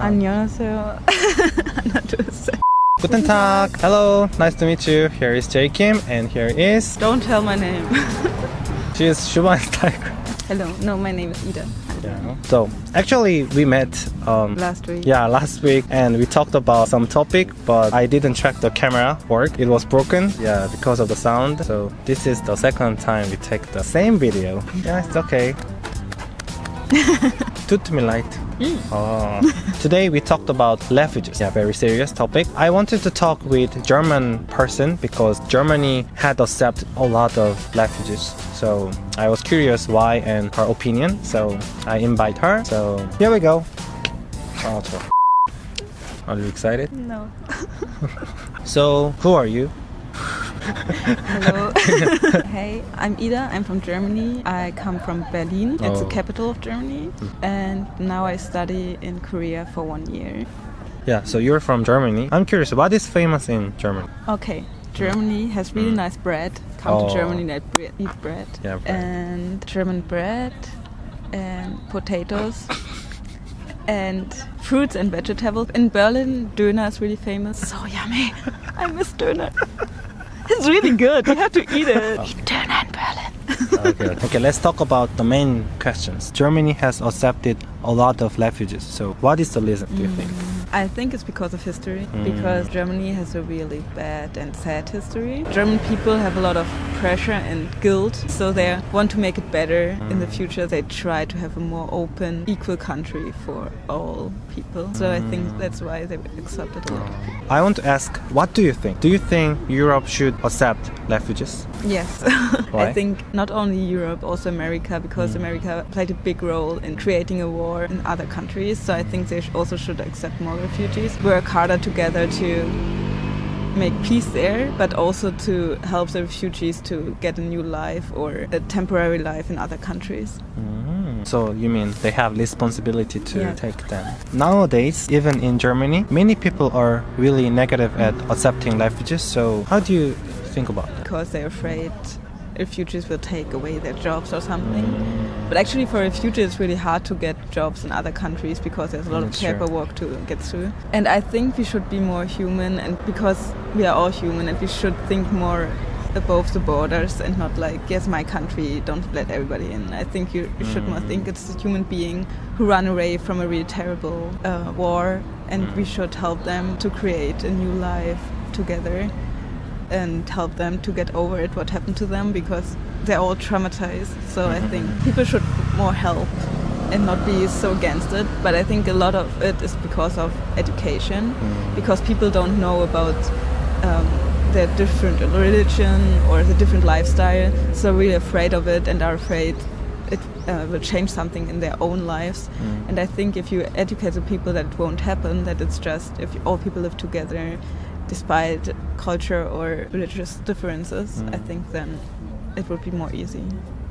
안녕하세요. 하나, 둘, 셋. Guten Tag. Hello. Nice to meet you. Here is Daud Kim and here is... Don't tell my name. She is Shuban's tiger. Hello. No, my name is Ida. Yeah. So actually we met Last week. Yeah, last week, and we talked about some topic, but I didn't check the camera work. It was broken, yeah, because of the sound. So this is the second time we take the same video. Yeah, it's okay. Tut me light. Oh. Today we talked about refugees. Yeah, very serious topic. I wanted to talk with German person because Germany had accepted a lot of refugees. So I was curious why and her opinion. So I invite her. So here we go. Oh, 좋아. Are you excited? No. So who are you? Hello. Hey, I'm Ida. I'm from Germany. I come from Berlin. It's the capital of Germany. And now I study in Korea for 1 year. Yeah, so you're from Germany. I'm curious, what is famous in Germany? Okay. Germany has really nice bread. Come to Germany and eat bread. Yeah, bread. And German bread and potatoes. And fruits and vegetables. In Berlin, Döner is really famous. So yummy. I miss Döner. It's really good. You have to eat it. Eat Döner in Berlin. Okay, let's talk about the main questions. Germany has accepted a lot of refugees. So what is the reason, do you think? I think it's because of history, because Germany has a really bad and sad history. German people have a lot of pressure and guilt, so they want to make it better in the future. They try to have a more open, equal country for all people. So I think that's why they accepted a lot of people. I want to ask, what do you think? Do you think Europe should accept refugees? Yes. Why? I think not only Europe, also America, because America played a big role in creating a war in other countries. So I think they also should accept more refugees, work harder together to make peace there, but also to help the refugees to get a new life or a temporary life in other countries. So you mean they have responsibility to take them. Nowadays, even in Germany, many people are really negative at accepting refugees. So how do you think about that? Because they're afraid refugees will take away their jobs or something. But actually for refugees it's really hard to get jobs in other countries because there's a lot of paperwork to get through. And I think we should be more human, and because we are all human, and we should think more above the borders and not like, yes, my country, don't let everybody in. I think you should more think it's a human being who ran away from a really terrible war, and we should help them to create a new life together and help them to get over it, what happened to them, because they're all traumatized. So I think people should more help and not be so against it. But I think a lot of it is because of education, because people don't know about their different religion or the different lifestyle, so really afraid of it and are afraid it will change something in their own lives. And I think if you educate the people that it won't happen, that it's just if all people live together despite culture or religious differences, I think then it would be more easy.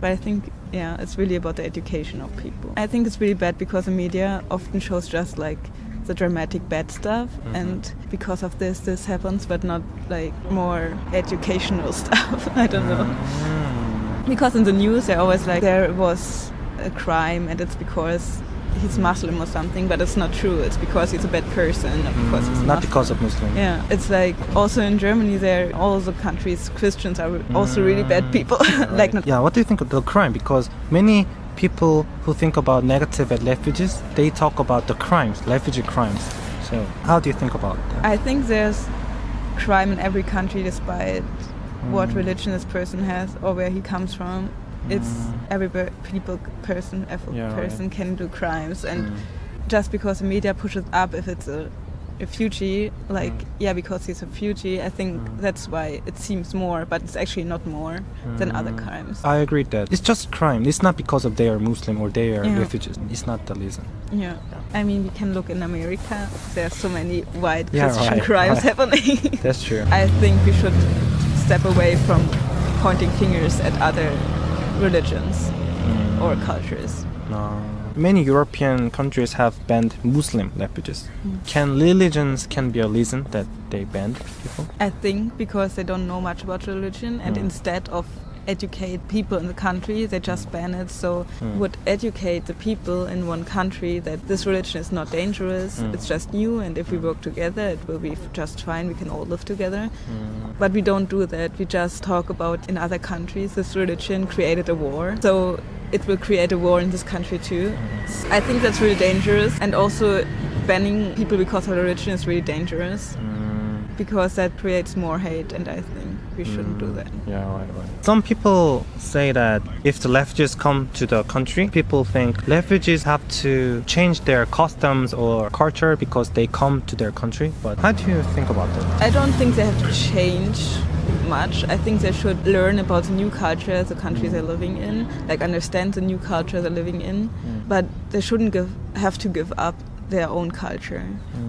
But I think, yeah, it's really about the education of people. I think it's really bad because the media often shows just like the dramatic bad stuff, and because of this happens, but not like more educational stuff. I don't know. Because in the news they're always like there was a crime and it's because he's Muslim or something, but it's not true. It's because he's a bad person, not because he's not because of Muslim. Yeah, it's like also in Germany, there all the countries Christians are also really bad people. Like not. Yeah, what do you think of the crime? Because many people who think about negative at refugees, they talk about the crimes, refugee crimes. So how do you think about that? I think there's crime in every country despite what religion this person has or where he comes from. It's every person can do crimes, and just because the media pushes up if it's a refugee, like because he's a refugee, I think that's why it seems more, but it's actually not more than other crimes. I agree that it's just crime. It's not because of they are Muslim or they are refugees. It's not the reason. Yeah. I mean, we can look in America. There's so many white Christian crimes happening. That's true. I think we should step away from pointing fingers at other religions or cultures. Many European countries have banned Muslim refugees. Can religions be a reason that they banned people? I think because they don't know much about religion, and instead of educate people in the country, they just ban it. So would educate the people in one country that this religion is not dangerous, it's just new, and if we work together it will be just fine, we can all live together. But we don't do that. We just talk about in other countries this religion created a war, so it will create a war in this country too. I think that's really dangerous, and also banning people because of religion is really dangerous. Because that creates more hate, and I think we shouldn't do that. Yeah, right. Some people say that if the refugees come to the country, people think refugees have to change their customs or culture because they come to their country. But how do you think about that? I don't think they have to change much. I think they should learn about the new culture the countries they're living in, like understand the new culture they're living in. But they shouldn't have to give up their own culture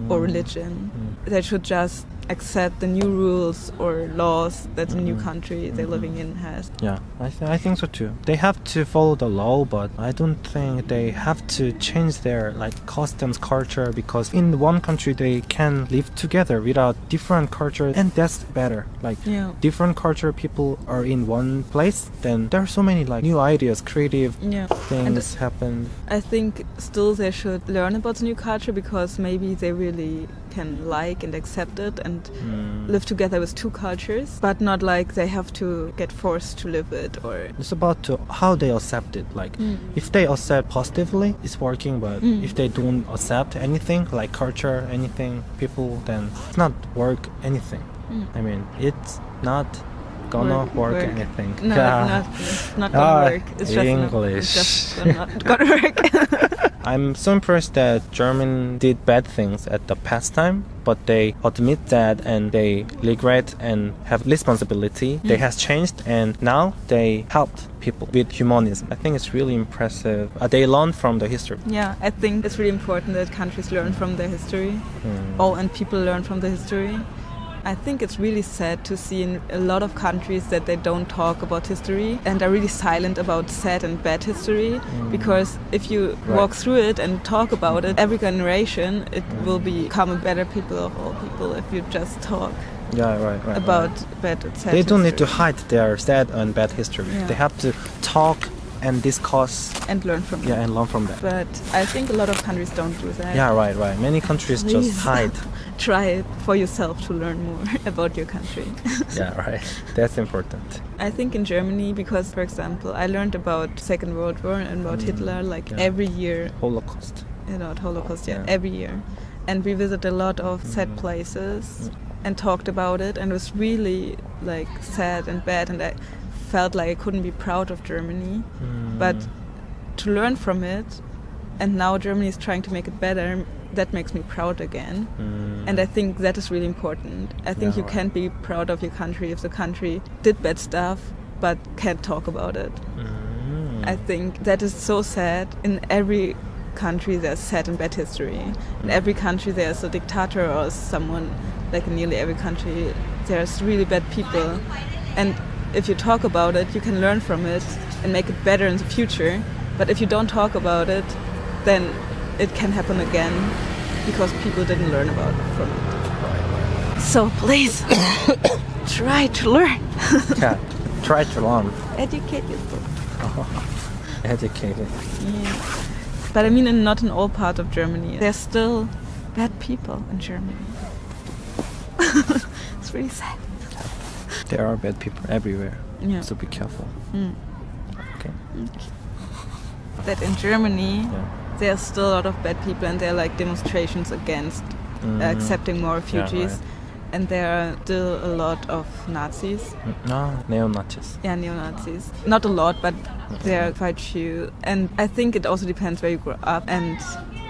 or religion. They should just accept the new rules or laws that the new country they're living in has. Yeah, I think so too. They have to follow the law, but I don't think they have to change their customs, culture, because in one country they can live together without different cultures, and that's better. Different culture people are in one place, then there are so many new ideas, creative things happen. I think still they should learn about the new culture because maybe they really can like and accept it and live together with two cultures, but not like they have to get forced to live it. Or it's about how they accept it. If they accept positively, it's working, but if they don't accept anything like culture, anything, people, then it's not work anything. I mean, it's not gonna work anything. No, it's not gonna work. It's just English. Just not gonna work. I'm so impressed that Germany did bad things at the past time, but they admit that and they regret and have responsibility. They has changed, and now they helped people with humanism. I think it's really impressive. They learn from the history. Yeah, I think it's really important that countries learn from their history. And people learn from the history. I think it's really sad to see in a lot of countries that they don't talk about history and are really silent about sad and bad history, because if you walk through it and talk about it, every generation it will become a better people of all people if you just talk about bad and sad They don't history. need to hide their sad and bad history. They have to talk and discuss and learn from and learn from that. But I think a lot of countries don't do that. Yeah, right. Many countries just hide. Try for yourself to learn more about your country. Yeah, right. That's important. I think in Germany, because, for example, I learned about Second World War and about Hitler every year. Holocaust. Every year. And we visited a lot of sad places and talked about it, and it was really sad and bad, and I felt like I couldn't be proud of Germany. But to learn from it, and now Germany is trying to make it better, that makes me proud again. And I think that is really important. I think you can't be proud of your country if the country did bad stuff but can't talk about it. I think that is so sad. In every country there's sad and bad history. In every country there's a dictator or someone, in nearly every country there's really bad people. And if you talk about it, you can learn from it and make it better in the future. But if you don't talk about it, then it can happen again because people didn't learn about it from it. So please, try to learn. Try to learn. Educate yourself. Educated. Yeah. But I mean, not in all parts of Germany. There's still bad people in Germany. It's really sad. There are bad people everywhere. Yeah. So be careful. Okay. That in Germany, there's still a lot of bad people, and there are demonstrations against accepting more refugees. And there are still a lot of Nazis. Neo-Nazis. Yeah, neo-Nazis. Not a lot, but they're quite few. And I think it also depends where you grow up. And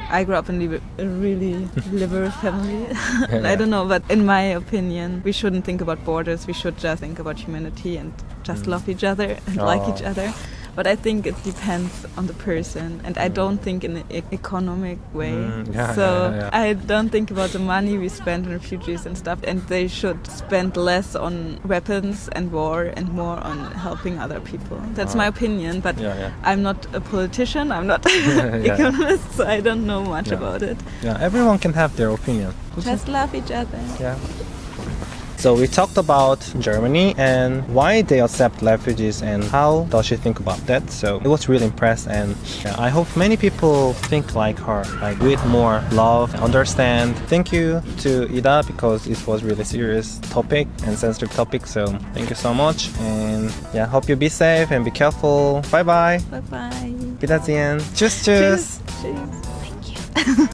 I grew up in a really liberal family. I don't know, but in my opinion, we shouldn't think about borders. We should just think about humanity and just love each other and like each other. But I think it depends on the person, and I don't think in an economic way. I don't think about the money we spend on refugees and stuff, and they should spend less on weapons and war and more on helping other people. That's my opinion, but I'm not a politician, I'm not an economist, so I don't know much about it. Yeah, everyone can have their opinion. Just love each other. Yeah. So we talked about Germany and why they accept refugees and how does she think about that. So it was really impressed, and I hope many people think like her, like with more love, understand. Thank you to Ida because it was really serious topic and sensitive topic. So thank you so much, and yeah, hope you be safe and be careful. Bye bye. Bye bye. Wiedersehen. Tschüss, tschüss. Tschüss. Thank you.